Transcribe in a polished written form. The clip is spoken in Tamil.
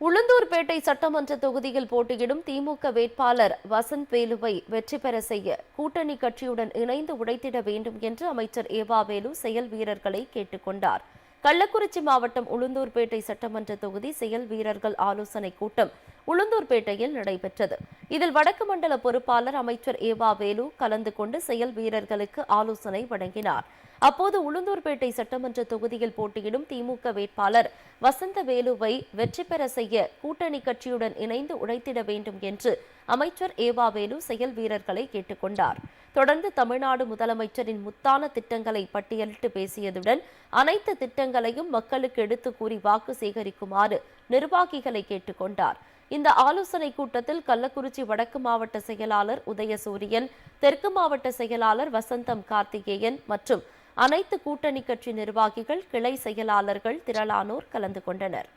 உளுந்தூர்பேட்டை சட்டமன்ற தொகுதியில் போட்டியிடும் திமுக வேட்பாளர் வசந்த் வேலுவை வெற்றி பெற செய்ய கூட்டணி கட்சியுடன் இணைந்து உழைத்திட வேண்டும் என்று அமைச்சர் ஏவாவேலு செயல் வீரர்களை கேட்டுக் கொண்டார். கள்ளக்குறிச்சி மாவட்டம் உளுந்தூர்பேட்டை சட்டமன்ற தொகுதி செயல் வீரர்கள் ஆலோசனைக் கூட்டம் உளுந்தூர்பேட்டையில் நடைபெற்றது. இதில் வடக்கு மண்டல பொறுப்பாளர் அமைச்சர் ஏவாவேலு கலந்து கொண்டு செயல் வீரர்களுக்கு ஆலோசனை வழங்கினார். அப்போது உளுந்தூர்பேட்டை சட்டமன்ற தொகுதியில் போட்டியிடும் திமுக வேட்பாளர் வசந்த வேலுவை வெற்றி பெற செய்ய கூட்டணி கட்சியுடன் இணைந்து உழைத்திட வேண்டும் என்று அமைச்சர் ஏவாவேலு செயல் வீரர்களை கேட்டுக் கொண்டார். தொடர்ந்து தமிழ்நாடு முதலமைச்சரின் முத்தான திட்டங்களை பட்டியலிட்டு பேசியதுடன் அனைத்து திட்டங்களையும் மக்களுக்கு எடுத்து கூறி வாக்கு சேகரிக்குமாறு நிர்வாகிகளை கேட்டுக் கொண்டார். இந்த ஆலோசனை கூட்டத்தில் கள்ளக்குறிச்சி வடக்கு மாவட்ட செயலாளர் உதயசூரியன், தெற்கு மாவட்ட செயலாளர் வசந்தம் கார்த்திகேயன் மற்றும் அனைத்து கூட்டணி கட்சி நிர்வாகிகள், கிளை செயலாளர்கள் திரளானோர் கலந்து கொண்டனர்.